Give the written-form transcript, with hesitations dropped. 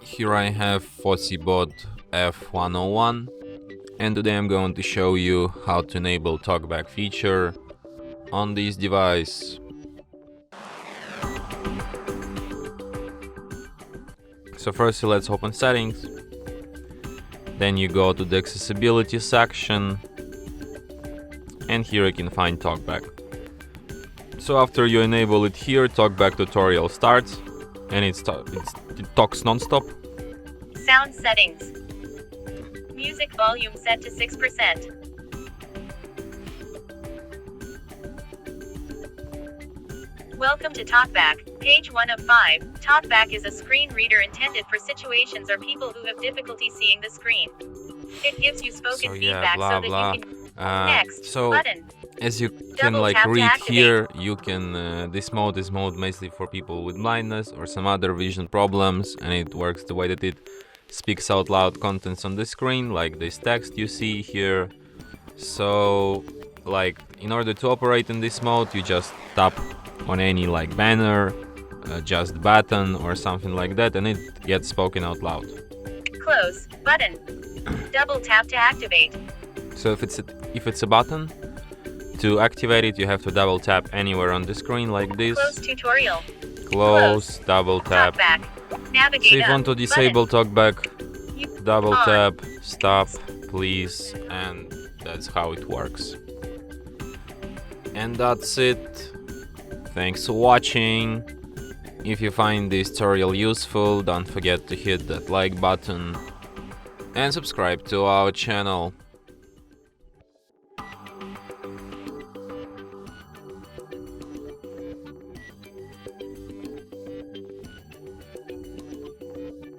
Here I have FOSSIBOT F101, and today I'm going to show you how to enable Talkback feature on this device. So first let's open settings, then you go to the accessibility section, and here you can find Talkback. So after you enable it here, Talkback tutorial starts, and it talks non-stop. Sound settings. Music volume set to 6%. Welcome to Talkback, page 1 of 5. Talkback is a screen reader intended for situations or people who have difficulty seeing the screen. It gives you spoken feedback so that you can... Next, button. As you can read here, you can this mode is mostly for people with blindness or some other vision problems, and it works the way that it speaks out loud contents on the screen, like this text you see here. So in order to operate in this mode, you just tap on any banner, just button or something like that, and it gets spoken out loud. Close button. Double tap to activate. So if it's a button, to activate it, you have to double tap anywhere on the screen like this. Close tutorial. Close, double tap. Talkback. Navigate so if you want to disable Talkback, double tap, stop, please, and that's how it works. And that's it. Thanks for watching. If you find this tutorial useful, don't forget to hit that like button and subscribe to our channel.